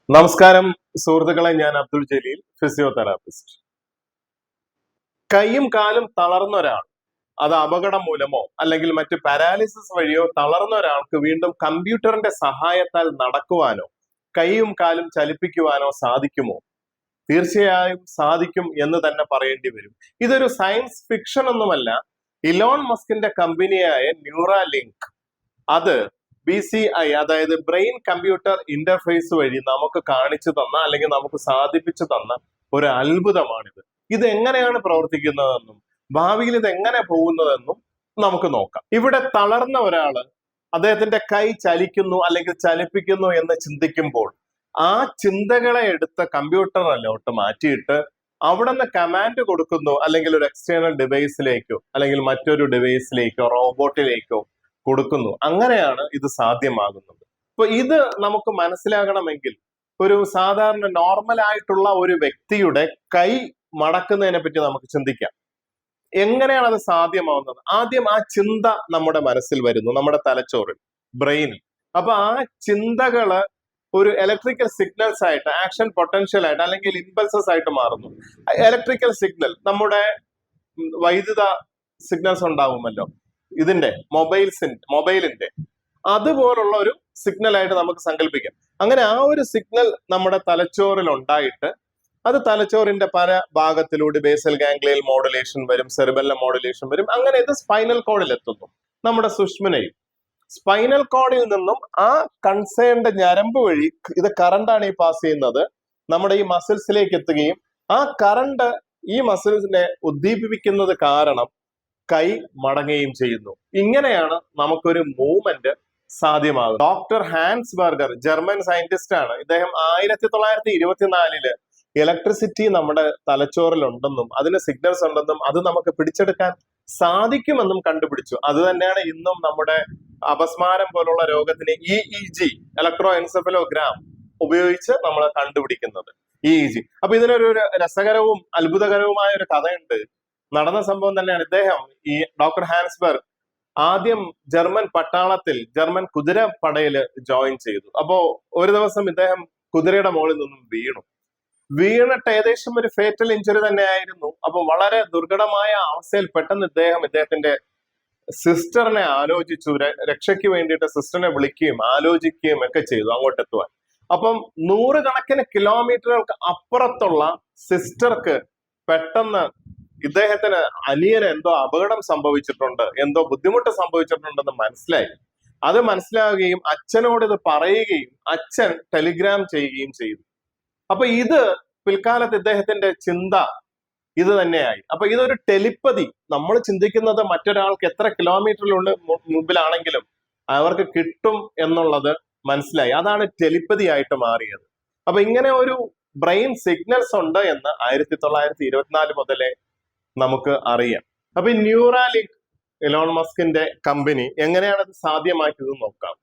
നമസ്കാരം സുഹൃത്തുക്കളെ, ഞാൻ അബ്ദുൾ ജലീൽ, ഫിസിയോതെറാപ്പിസ്റ്റ്. കൈയും കാലും തളർന്ന ഒരാൾ, അത് അപകടം മൂലമോ അല്ലെങ്കിൽ മറ്റ് പാരാലിസിസ് വഴിയോ തളർന്ന ഒരാൾക്ക് വീണ്ടും കമ്പ്യൂട്ടറിന്റെ സഹായത്താൽ നടക്കുവാനോ കൈയും കാലും ചലിപ്പിക്കുവാനോ സാധിക്കുമോ? തീർച്ചയായും സാധിക്കും എന്ന് തന്നെ പറയേണ്ടി വരും. ഇതൊരു സയൻസ് ഫിക്ഷൻ ഒന്നുമല്ല. ഇലോൺ മസ്കിന്റെ കമ്പനിയായ ന്യൂറാലിങ്ക് അത് BCI, അതായത് ബ്രെയിൻ കമ്പ്യൂട്ടർ ഇന്റർഫേസ് വഴി നമുക്ക് കാണിച്ചു തന്ന അല്ലെങ്കിൽ നമുക്ക് സാധിപ്പിച്ചു തന്ന ഒരു അത്ഭുതമാണിത്. ഇത് എങ്ങനെയാണ് പ്രവർത്തിക്കുന്നതെന്നും ഭാവിയിൽ ഇത് എങ്ങനെ പോകുന്നതെന്നും നമുക്ക് നോക്കാം. ഇവിടെ തളർന്ന ഒരാള് അദ്ദേഹത്തിന്റെ കൈ ചലിക്കുന്നു അല്ലെങ്കിൽ ചലിപ്പിക്കുന്നു എന്ന് ചിന്തിക്കുമ്പോൾ ആ ചിന്തകളെ എടുത്ത് കമ്പ്യൂട്ടറിലോട്ട് മാറ്റിയിട്ട് അവിടെ നിന്ന് കമാൻഡ് കൊടുക്കുന്നു, അല്ലെങ്കിൽ ഒരു എക്സ്റ്റേണൽ ഡിവൈസിലേക്കോ അല്ലെങ്കിൽ മറ്റൊരു ഡിവൈസിലേക്കോ റോബോട്ടിലേക്കോ കൊടുക്കുന്നു. അങ്ങനെയാണ് ഇത് സാധ്യമാകുന്നത്. അപ്പൊ ഇത് നമുക്ക് മനസ്സിലാകണമെങ്കിൽ ഒരു സാധാരണ നോർമൽ ആയിട്ടുള്ള ഒരു വ്യക്തിയുടെ കൈ മടക്കുന്നതിനെ പറ്റി നമുക്ക് ചിന്തിക്കാം. എങ്ങനെയാണ് അത് സാധ്യമാവുന്നത്? ആദ്യം ആ ചിന്ത നമ്മുടെ മനസ്സിൽ വരുന്നു, നമ്മുടെ തലച്ചോറിൽ, ബ്രെയിനിൽ. അപ്പൊ ആ ചിന്തകള് ഒരു ഇലക്ട്രിക്കൽ സിഗ്നൽസ് ആയിട്ട്, ആക്ഷൻ പൊട്ടൻഷ്യൽ ആയിട്ട് അല്ലെങ്കിൽ ഇമ്പൾസസ് ആയിട്ട് മാറുന്നു. ഇലക്ട്രിക്കൽ സിഗ്നൽ, നമ്മുടെ വൈദ്യുത സിഗ്നൽസ് ഉണ്ടാവുമല്ലോ, ഇതിന്റെ മൊബൈലിന്റെ അതുപോലുള്ള ഒരു സിഗ്നൽ ആയിട്ട് നമുക്ക് സങ്കല്പിക്കാം. അങ്ങനെ ആ ഒരു സിഗ്നൽ നമ്മുടെ തലച്ചോറിൽ ഉണ്ടായിട്ട് അത് തലച്ചോറിന്റെ പല ഭാഗത്തിലൂടെ ബേസൽ ഗാംഗ്ലിയൽ മോഡുലേഷൻ വരും, സെറിബെല്ലം മോഡുലേഷൻ വരും. അങ്ങനെ ഇത് സ്പൈനൽ കോഡിൽ എത്തുന്നു, നമ്മുടെ സുഷ്മനയിൽ. സ്പൈനൽ കോഡിൽ നിന്നും ആ കൺസേൺഡ് ഞരമ്പ് വഴി ഇത് കറണ്ടാണ് ഈ പാസ് ചെയ്യുന്നത്, നമ്മുടെ ഈ മസിൽസിലേക്ക് എത്തുകയും ആ കറണ്ട് ഈ മസിൽസിനെ ഉദ്ദീപിപ്പിക്കുന്നത് കാരണം കൈ മടങ്ങുകയും ചെയ്യുന്നു. ഇങ്ങനെയാണ് നമുക്കൊരു മൂവ്മെന്റ് സാധ്യമാകുന്നത്. Doctor Hans Berger, German scientist ആണ്. ഇദ്ദേഹം 1924 ഇലക്ട്രിസിറ്റി നമ്മുടെ തലച്ചോറിൽ ഉണ്ടെന്നും അതിന് സിഗ്നൽസ് ഉണ്ടെന്നും അത് നമുക്ക് പിടിച്ചെടുക്കാൻ സാധിക്കുമെന്നും കണ്ടുപിടിച്ചു. അത് തന്നെയാണ് ഇന്നും നമ്മുടെ അപസ്മാരം പോലുള്ള രോഗത്തിന് EEG, ഇലക്ട്രോ എൻസെഫലോഗ്രാം ഉപയോഗിച്ച് നമ്മൾ കണ്ടുപിടിക്കുന്നത്. EEG. അപ്പൊ ഇതിനൊരു രസകരവും അത്ഭുതകരവുമായ ഒരു കഥയുണ്ട്. നടന്ന സംഭവം തന്നെയാണ്. ഇദ്ദേഹം, ഈ ഡോക്ടർ ഹാൻസ്ബർഗ്, ആദ്യം ജർമ്മൻ പട്ടാളത്തിൽ, ജർമ്മൻ കുതിരപ്പടയിൽ ജോയിൻ ചെയ്തു. അപ്പോ ഒരു ദിവസം ഇദ്ദേഹം കുതിരയുടെ മുകളിൽ നിന്നും വീണിട്ട് ഏകദേശം ഒരു ഫേറ്റൽ ഇഞ്ചുറി തന്നെ ആയിരുന്നു. അപ്പൊ വളരെ ദുർഘടമായ അവസ്ഥയിൽ പെട്ടെന്ന് ഇദ്ദേഹത്തിന്റെ സിസ്റ്ററിനെ ആലോചിച്ചു. രക്ഷയ്ക്ക് വേണ്ടിയിട്ട് സിസ്റ്ററിനെ വിളിക്കുകയും ആലോചിക്കുകയും ഒക്കെ ചെയ്തു അങ്ങോട്ട് എത്തുവാൻ. അപ്പം 100 കിലോമീറ്ററുകൾക്ക് അപ്പുറത്തുള്ള സിസ്റ്റർക്ക് പെട്ടെന്ന് ഇദ്ദേഹത്തിന് അനിയന് എന്തോ അപകടം സംഭവിച്ചിട്ടുണ്ട്, എന്തോ ബുദ്ധിമുട്ട് സംഭവിച്ചിട്ടുണ്ടെന്ന് മനസ്സിലായി. അത് മനസ്സിലാവുകയും അച്ഛനോട് ഇത് പറയുകയും അച്ഛൻ ടെലിഗ്രാം ചെയ്യുകയും ചെയ്തു. അപ്പൊ ഇത് പിൽക്കാലത്ത് ഇദ്ദേഹത്തിന്റെ ചിന്ത ഇത് തന്നെയായി. അപ്പൊ ഇതൊരു ടെലിപ്പതി. നമ്മൾ ചിന്തിക്കുന്നത് മറ്റൊരാൾക്ക് എത്ര കിലോമീറ്ററിലുണ്ട് മുമ്പിലാണെങ്കിലും അവർക്ക് കിട്ടും എന്നുള്ളത് മനസ്സിലായി. അതാണ് ടെലിപ്പതി ആയിട്ട് മാറിയത്. അപ്പൊ ഇങ്ങനെ ഒരു ബ്രെയിൻ സിഗ്നൽസ് ഉണ്ട് എന്ന് 1924 മുതലേ നമുക്ക് അറിയാം. അപ്പൊ ഈ ന്യൂറാലിങ്ക്, ഇലോൺ മസ്കിന്റെ കമ്പനി, എങ്ങനെയാണ് അത് സാധ്യമാക്കിയത് നോക്കാം.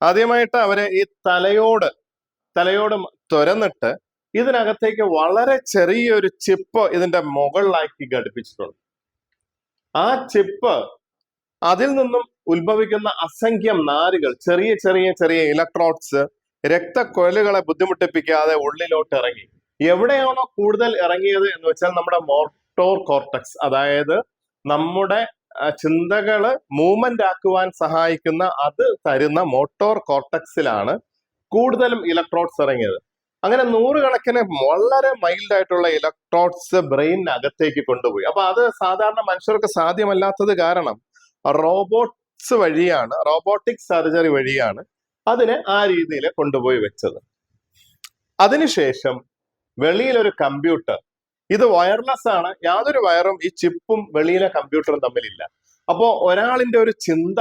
ആദ്യമായിട്ട് അവര് ഈ തലയോട് തുരന്നിട്ട് ഇതിനകത്തേക്ക് വളരെ ചെറിയൊരു ചിപ്പ് ഇതിന്റെ മുകളിലാക്കി ഘടിപ്പിച്ചിട്ടുണ്ട്. ആ ചിപ്പ്, അതിൽ നിന്നും ഉത്ഭവിക്കുന്ന അസംഖ്യം നാരുകൾ, ചെറിയ ചെറിയ ചെറിയ ഇലക്ട്രോഡ്സ് രക്തക്കൊഴലുകളെ ബുദ്ധിമുട്ടിപ്പിക്കാതെ ഉള്ളിലോട്ട് ഇറങ്ങി. എവിടെയാണോ കൂടുതൽ ഇറങ്ങിയത് എന്ന് വെച്ചാൽ നമ്മുടെ മോട്ടോർ കോർട്ടക്സ്, അതായത് നമ്മുടെ ചിന്തകള് മൂവ്മെന്റ് ആക്കുവാൻ സഹായിക്കുന്ന അത് തരുന്ന മോട്ടോർ കോർട്ടക്സിലാണ് കൂടുതലും ഇലക്ട്രോഡ്സ് ഇറങ്ങിയത്. അങ്ങനെ 100 വളരെ മൈൽഡ് ആയിട്ടുള്ള ഇലക്ട്രോഡ്സ് ബ്രെയിനകത്തേക്ക് കൊണ്ടുപോയി. അപ്പൊ അത് സാധാരണ മനുഷ്യർക്ക് സാധ്യമല്ലാത്തത് കാരണം റോബോട്ടിക് സർജറി വഴിയാണ് അതിനെ ആ രീതിയിൽ കൊണ്ടുപോയി വെച്ചത്. അതിനുശേഷം വെളിയിലൊരു കമ്പ്യൂട്ടർ, ഇത് വയർലെസ് ആണ്, യാതൊരു വയറും ഈ ചിപ്പും വെളിയിലെ കമ്പ്യൂട്ടറും തമ്മിലില്ല. അപ്പോ ഒരാളിന്റെ ഒരു ചിന്ത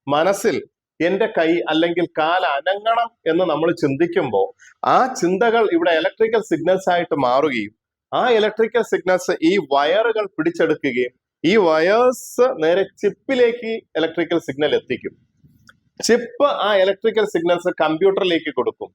മനസ്സിൽ, എന്റെ കൈ അല്ലെങ്കിൽ കാൽ അനങ്ങണം എന്ന് നമ്മൾ ചിന്തിക്കുമ്പോൾ ആ ചിന്തകൾ ഇവിടെ ഇലക്ട്രിക്കൽ സിഗ്നൽസ് ആയിട്ട് മാറുകയും ആ ഇലക്ട്രിക്കൽ സിഗ്നൽസ് ഈ വയറുകൾ പിടിച്ചെടുക്കുകയും ഈ വയേഴ്സ് നേരെ ചിപ്പിലേക്ക് ഇലക്ട്രിക്കൽ സിഗ്നൽ എത്തിക്കും. ചിപ്പ് ആ ഇലക്ട്രിക്കൽ സിഗ്നൽസ് കമ്പ്യൂട്ടറിലേക്ക് കൊടുക്കും.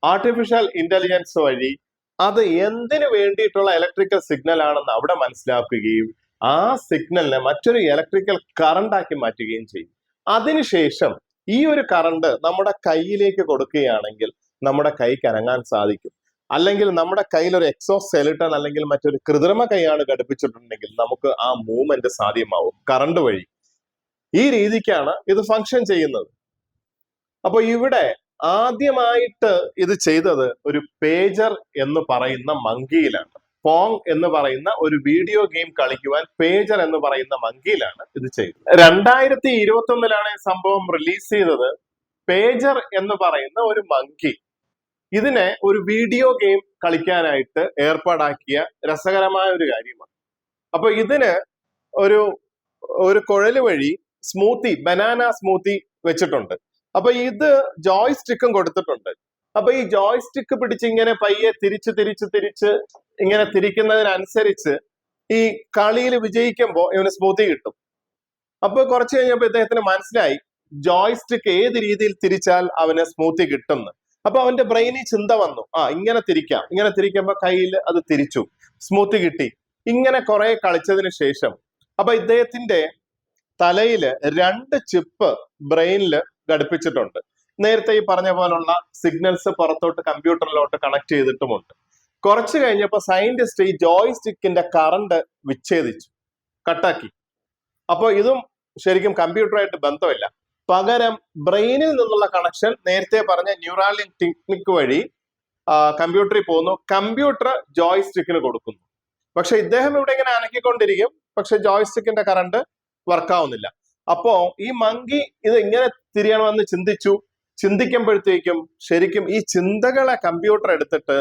ആർട്ടിഫിഷ്യൽ ഇന്റലിജൻസ് വഴി അത് എന്തിനു വേണ്ടിയിട്ടുള്ള ഇലക്ട്രിക്കൽ സിഗ്നൽ ആണെന്ന് അവിടെ മനസ്സിലാക്കുകയും ആ സിഗ്നലിനെ മറ്റൊരു ഇലക്ട്രിക്കൽ കറണ്ട് ആക്കി മാറ്റുകയും ചെയ്യും. അതിനുശേഷം ഈ ഒരു കറണ്ട് നമ്മുടെ കയ്യിലേക്ക് കൊടുക്കുകയാണെങ്കിൽ നമ്മുടെ കൈക്ക് അനങ്ങാൻ സാധിക്കും. അല്ലെങ്കിൽ നമ്മുടെ കയ്യിൽ ഒരു എക്സോസ്കെലിട്ടൺ അല്ലെങ്കിൽ മറ്റൊരു കൃത്രിമ കൈയാണ് ഘടിപ്പിച്ചിട്ടുണ്ടെങ്കിൽ നമുക്ക് ആ മൂവ്മെന്റ് സാധ്യമാവും കറണ്ട് വഴി. ഈ രീതിക്കാണ് ഇത് ഫങ്ഷൻ ചെയ്യുന്നത്. അപ്പൊ ഇവിടെ ആദ്യമായിട്ട് ഇത് ചെയ്തത് ഒരു പേജർ എന്ന് പറയുന്ന മങ്കിയിലാണ്. പോങ് എന്ന് പറയുന്ന ഒരു വീഡിയോ ഗെയിം കളിക്കുവാൻ പേജർ എന്ന് പറയുന്ന മങ്കിയിലാണ് ഇത് ചെയ്തത്. 2021 ഈ സംഭവം റിലീസ് ചെയ്തത്. പേജർ എന്ന് പറയുന്ന ഒരു മങ്കി ഇതിനെ ഒരു വീഡിയോ ഗെയിം കളിക്കാനായിട്ട് ഏർപ്പാടാക്കിയ രസകരമായ ഒരു കാര്യമാണ്. അപ്പൊ ഇതിന് ഒരു കുഴല് വഴി ബനാന സ്മൂത്തി വെച്ചിട്ടുണ്ട്. അപ്പൊ ഇത് ജോയ് സ്റ്റിക്കും കൊടുത്തിട്ടുണ്ട്. അപ്പൊ ഈ ജോയ് സ്റ്റിക്ക് പിടിച്ച് ഇങ്ങനെ പയ്യെ തിരിച്ച് ഇങ്ങനെ തിരിക്കുന്നതിനനുസരിച്ച് ഈ കളിയിൽ വിജയിക്കുമ്പോൾ ഇവന് സ്മൂത്തി കിട്ടും. അപ്പൊ കുറച്ച് കഴിഞ്ഞപ്പോ ഇദ്ദേഹത്തിന് മനസ്സിലായി ജോയ് സ്റ്റിക്ക് ഏത് രീതിയിൽ തിരിച്ചാൽ അവന് സ്മൂത്തി കിട്ടും. അപ്പൊ അവന്റെ ബ്രെയിനിൽ ചിന്ത വന്നു, ഇങ്ങനെ തിരിക്കുമ്പോ കയ്യിൽ അത് തിരിച്ചു, സ്മൂത്തി കിട്ടി. ഇങ്ങനെ കുറെ കളിച്ചതിന് ശേഷം അപ്പൊ ഇദ്ദേഹത്തിന്റെ തലയില് 2 ചിപ്പ് ബ്രെയിനിൽ ഘടിപ്പിച്ചിട്ടുണ്ട്. നേരത്തെ ഈ പറഞ്ഞ പോലുള്ള സിഗ്നൽസ് പുറത്തോട്ട് കമ്പ്യൂട്ടറിലോട്ട് കണക്ട് ചെയ്തിട്ടുമുണ്ട്. കുറച്ച് കഴിഞ്ഞപ്പോൾ സയന്റിസ്റ്റ് ഈ ജോയ് സ്റ്റിക്കിന്റെ കറണ്ട് വിച്ഛേദിച്ചു, കട്ടാക്കി. അപ്പോൾ ഇതും ശരിക്കും കമ്പ്യൂട്ടറായിട്ട് ബന്ധമില്ല. പകരം ബ്രെയിനിൽ നിന്നുള്ള കണക്ഷൻ നേരത്തെ പറഞ്ഞ ന്യൂറാലിങ്ക് ടെക്നിക് വഴി കമ്പ്യൂട്ടറിൽ പോകുന്നു. കമ്പ്യൂട്ടർ ജോയ് സ്റ്റിക്കിന് കൊടുക്കുന്നു. പക്ഷെ ഇദ്ദേഹം ഇവിടെ ഇങ്ങനെ അനക്കിക്കൊണ്ടിരിക്കും, പക്ഷെ ജോയ് സ്റ്റിക്കിന്റെ കറണ്ട് വർക്കാവുന്നില്ല. അപ്പോ ഈ മങ്കി ഇത് ഇങ്ങനെ തിരിയണമെന്ന് ചിന്തിക്കുമ്പോഴത്തേക്കും ശരിക്കും ഈ ചിന്തകളെ കമ്പ്യൂട്ടർ എടുത്തിട്ട്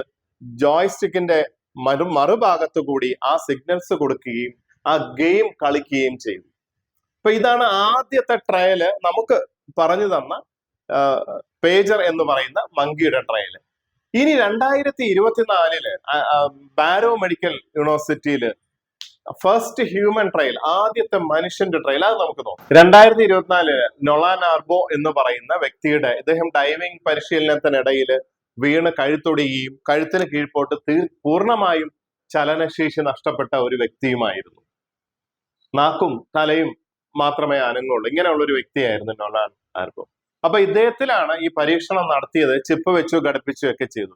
ജോയ് സ്റ്റിക്കിന്റെ മറുഭാഗത്തു കൂടി ആ സിഗ്നൽസ് കൊടുക്കുകയും ആ ഗെയിം കളിക്കുകയും ചെയ്തു. അപ്പൊ ഇതാണ് ആദ്യത്തെ ട്രയല് നമുക്ക് പറഞ്ഞു തന്ന പേജർ എന്ന് പറയുന്ന മങ്കിയുടെ ട്രയല്. ഇനി 2024 ബാരോ മെഡിക്കൽ യൂണിവേഴ്സിറ്റിയില് ഫസ്റ്റ് ഹ്യൂമൻ ട്രയൽ, ആദ്യത്തെ മനുഷ്യന്റെ ട്രയൽ, അത് നമുക്ക് നോക്കാം. 2024 നൊളാൻ ആർബോ എന്ന് പറയുന്ന വ്യക്തിയുടെ ഇദ്ദേഹം ഡൈവിംഗ് പരിശീലനത്തിനിടയിൽ വീണ് കഴുത്തൊടിയുകയും കഴുത്തിന് കീഴ്പോട്ട് പൂർണ്ണമായും ചലനശേഷി നഷ്ടപ്പെട്ട ഒരു വ്യക്തിയുമായിരുന്നു. നാക്കും തലയും മാത്രമേ അനങ്ങുള്ളൂ. ഇങ്ങനെയുള്ള ഒരു വ്യക്തിയായിരുന്നു നൊളാൻ ആർബോ. അപ്പൊ ഇദ്ദേഹത്തിലാണ് ഈ പരീക്ഷണം നടത്തിയത്. ചിപ്പ് വെച്ചു ഘടിപ്പിച്ചു ഒക്കെ ചെയ്തു.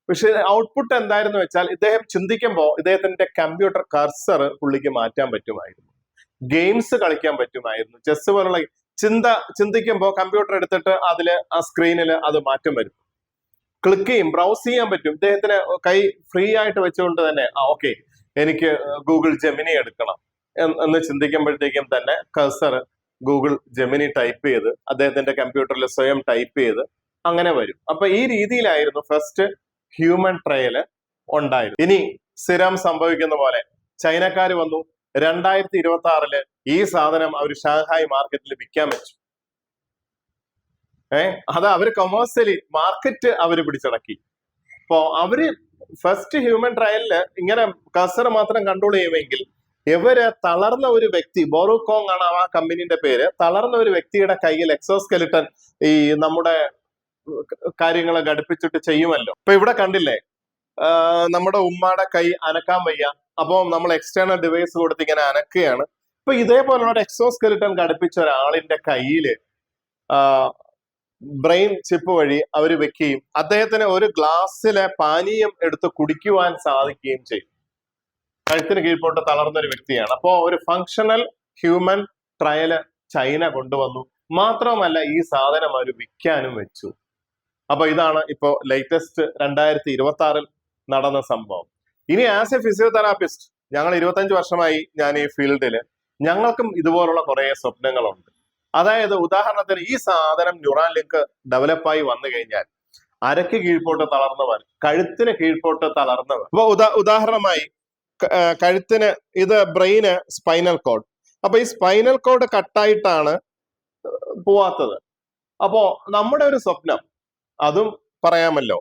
പക്ഷെ ഔട്ട്പുട്ട് എന്തായിരുന്നു വെച്ചാൽ ഇദ്ദേഹം ചിന്തിക്കുമ്പോൾ ഇദ്ദേഹത്തിന്റെ കമ്പ്യൂട്ടർ കർസർ പുള്ളിക്ക് മാറ്റാൻ പറ്റുമായിരുന്നു, ഗെയിംസ് കളിക്കാൻ പറ്റുമായിരുന്നു, ചെസ് പോലുള്ള ചിന്തിക്കുമ്പോൾ കമ്പ്യൂട്ടർ എടുത്തിട്ട് ആ സ്ക്രീനിൽ അത് മാറ്റം വരും, ക്ലിക്ക് ചെയ്യും, ബ്രൗസ് ചെയ്യാൻ പറ്റും. ഇദ്ദേഹത്തിന് കൈ ഫ്രീ ആയിട്ട് വെച്ചുകൊണ്ട് തന്നെ ഓക്കെ എനിക്ക് ഗൂഗിൾ ജെമിനി എടുക്കണം എന്ന് ചിന്തിക്കുമ്പോഴത്തേക്കും തന്നെ കർസർ ഗൂഗിൾ ജെമിനി ടൈപ്പ് ചെയ്ത് അദ്ദേഹത്തിന്റെ കമ്പ്യൂട്ടറിൽ സ്വയം ടൈപ്പ് ചെയ്ത് അങ്ങനെ വരും. അപ്പൊ ഈ രീതിയിലായിരുന്നു ഫസ്റ്റ് ഹ്യൂമൻ ട്രയല് ഉണ്ടായിരുന്നു. ഇനി സ്ഥിരം സംഭവിക്കുന്ന പോലെ ചൈനക്കാർ വന്നു. 2026 ഈ സാധനം അവർ ഷാങ്ഹായ് മാർക്കറ്റിൽ വിൽക്കാൻ വെച്ചു. അത് അവര് കൊമേഴ്സ്യലി മാർക്കറ്റ് അവര് പിടിച്ചടക്കി. അപ്പോ അവര് ഫസ്റ്റ് ഹ്യൂമൻ ട്രയലില് ഇങ്ങനെ കസർ മാത്രം കൺട്രോൾ ചെയ്യുമെങ്കിൽ ഇവര് തളർന്ന ഒരു വ്യക്തി, ബോറുകോങ് ആണ് ആ കമ്പനിയുടെ പേര്, തളർന്ന ഒരു വ്യക്തിയുടെ കയ്യിൽ എക്സോസ്കെലിട്ടൺ ഈ നമ്മുടെ കാര്യങ്ങളെ ഘടിപ്പിച്ചിട്ട് ചെയ്യുമല്ലോ. ഇപ്പൊ ഇവിടെ കണ്ടില്ലേ, നമ്മുടെ ഉമ്മയുടെ കൈ അനക്കാൻ വയ്യ, അപ്പൊ നമ്മൾ എക്സ്റ്റേണൽ ഡിവൈസ് കൊടുത്ത് ഇങ്ങനെ അനക്കുകയാണ്. ഇപ്പൊ ഇതേപോലുള്ള ഒരു എക്സോസ്കെലിട്ടൺ ഘടിപ്പിച്ച ഒരാളിന്റെ കയ്യില് ബ്രെയിൻ ചിപ്പ് വഴി അവർ വെക്കുകയും അദ്ദേഹത്തിന് ഒരു ഗ്ലാസ്സിലെ പാനീയം എടുത്ത് കുടിക്കുവാൻ സാധിക്കുകയും ചെയ്യും. കഴുത്തിന് കീഴ്പോട്ട് തളർന്ന ഒരു വ്യക്തിയാണ്. അപ്പോ ഒരു ഫങ്ഷണൽ ഹ്യൂമൻ ട്രയല് ചൈന കൊണ്ടുവന്നു. മാത്രമല്ല ഈ സാധനം അവർ വിൽക്കാനും വെച്ചു. അപ്പൊ ഇതാണ് ഇപ്പോ ലേറ്റസ്റ്റ് 2026 നടന്ന സംഭവം. ഇനി ആസ് എ ഫിസിയോതെറാപ്പിസ്റ്റ്, ഞങ്ങൾ 25 വർഷമായി ഞാൻ ഈ ഫീൽഡില്, ഞങ്ങൾക്കും ഇതുപോലുള്ള കുറെ സ്വപ്നങ്ങളുണ്ട്. അതായത് ഉദാഹരണത്തിന് ഈ സാധനം ന്യൂറാൻ ലിങ്ക് ഡെവലപ്പായി വന്നു കഴിഞ്ഞാൽ അരക്ക് കീഴ്പോട്ട് തളർന്നവർ, കഴുത്തിന് കീഴ്പോട്ട് തളർന്നവർ, അപ്പൊ ഉദാഹരണമായി കഴുത്തിന് ഇത് ബ്രെയിന് സ്പൈനൽ കോഡ്. അപ്പൊ ഈ സ്പൈനൽ കോഡ് കട്ടായിട്ടാണ് പോവാത്തത്. അപ്പോ നമ്മുടെ ഒരു സ്വപ്നം, അതും പറയാമല്ലോ,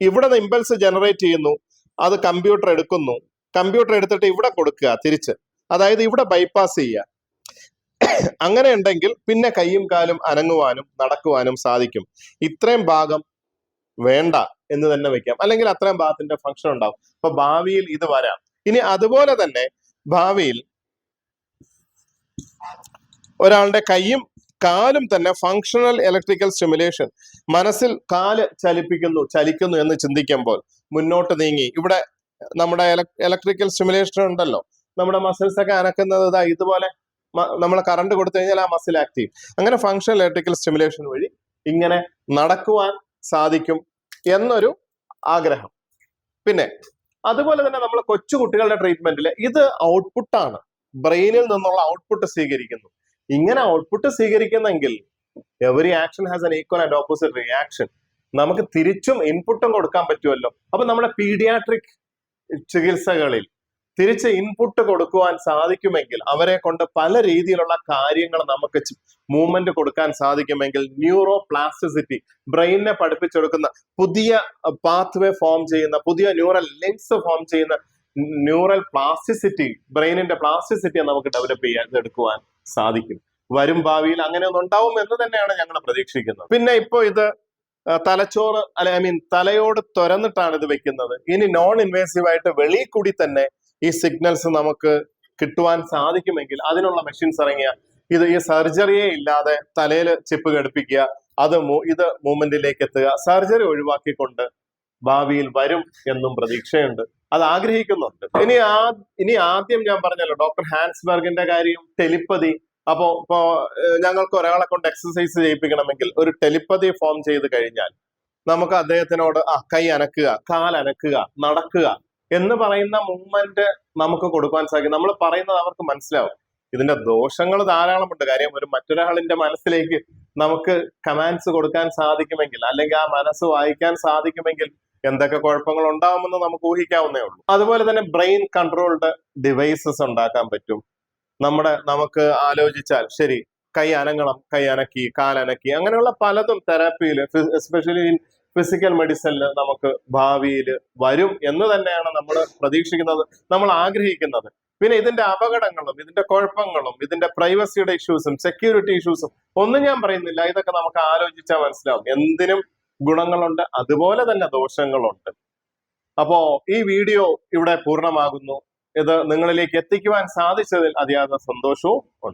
ഇവിടെ നിന്ന് ഇമ്പൾസ് ജനറേറ്റ് ചെയ്യുന്നു, അത് കമ്പ്യൂട്ടർ എടുക്കുന്നു, കമ്പ്യൂട്ടർ എടുത്തിട്ട് ഇവിടെ കൊടുക്കുക തിരിച്ച്, അതായത് ഇവിടെ ബൈപ്പാസ് ചെയ്യുക. അങ്ങനെ ഉണ്ടെങ്കിൽ പിന്നെ കൈയും കാലും അനങ്ങുവാനും നടക്കുവാനും സാധിക്കും. ഇത്രയും ഭാഗം വേണ്ട എന്ന് തന്നെ വെക്കാം, അല്ലെങ്കിൽ അത്രയും ഭാഗത്തിന്റെ ഫംഗ്ഷൻ ഉണ്ടാവും. അപ്പൊ ഭാവിയിൽ ഇത് വരാം. ഇനി അതുപോലെ തന്നെ ഭാവിയിൽ ഒരാളുടെ കൈയും കാലും തന്നെ ഫങ്ഷണൽ ഇലക്ട്രിക്കൽ സ്റ്റിമുലേഷൻ, മനസ്സിൽ കാല് ചലിക്കുന്നു എന്ന് ചിന്തിക്കുമ്പോൾ മുന്നോട്ട് നീങ്ങി ഇവിടെ നമ്മുടെ ഇലക്ട്രിക്കൽ സ്റ്റിമുലേഷൻ ഉണ്ടല്ലോ, നമ്മുടെ മസിൽസ് ഒക്കെ അനക്കുന്നത് ഇതുപോലെ നമ്മൾ കറണ്ട് കൊടുത്തു കഴിഞ്ഞാൽ ആ മസിൽ ആക്റ്റീവ്. അങ്ങനെ ഫങ്ഷണൽ ഇലക്ട്രിക്കൽ സ്റ്റിമുലേഷൻ വഴി ഇങ്ങനെ നടക്കുവാൻ സാധിക്കും എന്നൊരു ആഗ്രഹം. പിന്നെ അതുപോലെ തന്നെ നമ്മൾ കൊച്ചു കുട്ടികളുടെ ട്രീറ്റ്മെന്റിൽ ഇത് ഔട്ട്പുട്ടാണ്, ബ്രെയിനിൽ നിന്നുള്ള ഔട്ട്പുട്ട് സ്വീകരിക്കുന്നു. ഇങ്ങനെ ഔട്ട്പുട്ട് സ്വീകരിക്കുന്നെങ്കിൽ every action has an equal and opposite reaction. നമുക്ക് തിരിച്ചും ഇൻപുട്ടും കൊടുക്കാൻ പറ്റുമല്ലോ. അപ്പൊ നമ്മുടെ പീഡിയാട്രിക് ചികിത്സകളിൽ തിരിച്ച് ഇൻപുട്ട് കൊടുക്കുവാൻ സാധിക്കുമെങ്കിൽ, അവരെ കൊണ്ട് പല രീതിയിലുള്ള കാര്യങ്ങൾ നമുക്ക് മൂവ്മെന്റ് കൊടുക്കാൻ സാധിക്കുമെങ്കിൽ, ന്യൂറോ പ്ലാസ്റ്റിസിറ്റി, ബ്രെയിനിനെ പഠിപ്പിച്ചെടുക്കുന്ന പുതിയ പാത്വേ ഫോം ചെയ്യുന്ന, പുതിയ ന്യൂറൽ ലിങ്ക്സ് ഫോം ചെയ്യുന്ന ന്യൂറൽ പ്ലാസ്റ്റിസിറ്റി, ബ്രെയിനിന്റെ പ്ലാസ്റ്റിസിറ്റിയെ നമുക്ക് ഡെവലപ്പ് എടുക്കുവാൻ സാധിക്കും. വരും ഭാവിയിൽ അങ്ങനെ ഒന്നും ഉണ്ടാവും എന്ന് തന്നെയാണ് ഞങ്ങൾ പ്രതീക്ഷിക്കുന്നത്. പിന്നെ ഇപ്പോ ഇത് തലച്ചോറ് തലയോട് തുറന്നിട്ടാണ് ഇത് വെക്കുന്നത്. ഇനി നോൺ ഇൻവേസീവ് ആയിട്ട് വെളിയിൽ കൂടി തന്നെ ഈ സിഗ്നൽസ് നമുക്ക് കിട്ടുവാൻ സാധിക്കുമെങ്കിൽ അതിനുള്ള മെഷീൻസ് ഇറങ്ങിയ ഈ സർജറിയെ ഇല്ലാതെ തലയിൽ ചിപ്പ് ഘടിപ്പിക്കുക, ഇത് മൂവ്മെന്റിലേക്ക് എത്തുക, സർജറി ഒഴിവാക്കിക്കൊണ്ട് ഭാവിയിൽ വരും എന്നും പ്രതീക്ഷയുണ്ട്, അത് ആഗ്രഹിക്കുന്നുണ്ട്. ഇനി ആദ്യം ഞാൻ പറഞ്ഞല്ലോ ഡോക്ടർ ഹാൻസ്ബർഗിന്റെ കാര്യം, ടെലിപ്പതി. ഇപ്പോ ഞങ്ങൾക്ക് ഒരാളെ കൊണ്ട് എക്സസൈസ് ചെയ്യിപ്പിക്കണമെങ്കിൽ ഒരു ടെലിപ്പതി ഫോം ചെയ്ത് കഴിഞ്ഞാൽ നമുക്ക് അദ്ദേഹത്തിനോട് കൈ അനക്കുക, കാലനക്കുക, നടക്കുക എന്ന് പറയുന്ന മൂവ്മെന്റ് നമുക്ക് കൊടുക്കാൻ സാധിക്കും. നമ്മൾ പറയുന്നത് അവർക്ക് മനസ്സിലാവും. ഇതിന്റെ ദോഷങ്ങൾ ധാരാളമുണ്ട്. കാര്യം മറ്റൊരാളിന്റെ മനസ്സിലേക്ക് നമുക്ക് കമാൻഡ്സ് കൊടുക്കാൻ സാധിക്കുമെങ്കിൽ, അല്ലെങ്കിൽ ആ മനസ്സ് വായിക്കാൻ സാധിക്കുമെങ്കിൽ എന്തൊക്കെ കുഴപ്പങ്ങൾ ഉണ്ടാവുമെന്ന് നമുക്ക് ഊഹിക്കാവുന്നേ ഉള്ളൂ. അതുപോലെ തന്നെ ബ്രെയിൻ കൺട്രോൾഡ് ഡിവൈസസ് ഉണ്ടാക്കാൻ പറ്റും. നമുക്ക് ആലോചിച്ചാൽ ശരി, കൈ അനങ്ങണം, കൈ അനക്കി, കാലനക്കി, അങ്ങനെയുള്ള പലതും തെറാപ്പിയിൽ, എസ്പെഷ്യലി ഫിസിക്കൽ മെഡിസിനിൽ നമുക്ക് ഭാവിയിൽ വരും എന്ന് തന്നെയാണ് നമ്മൾ പ്രതീക്ഷിക്കുന്നത്, നമ്മൾ ആഗ്രഹിക്കുന്നത്. പിന്നെ ഇതിന്റെ അപകടങ്ങളും ഇതിന്റെ കുഴപ്പങ്ങളും ഇതിന്റെ പ്രൈവസിയുടെ ഇഷ്യൂസും സെക്യൂരിറ്റി ഇഷ്യൂസും ഒന്നും ഞാൻ പറയുന്നില്ല. ഇതൊക്കെ നമുക്ക് ആലോചിച്ചാൽ മനസ്സിലാവും. എന്തിനും ഗുണങ്ങളുണ്ട്, അതുപോലെ തന്നെ ദോഷങ്ങളുണ്ട്. അപ്പോ ഈ വീഡിയോ ഇവിടെ പൂർണ്ണമാകുന്നു. ഇത് നിങ്ങളിലേക്ക് എത്തിക്കുവാൻ സാധിച്ചതിൽ അതിയായ സന്തോഷവും ഉണ്ട്.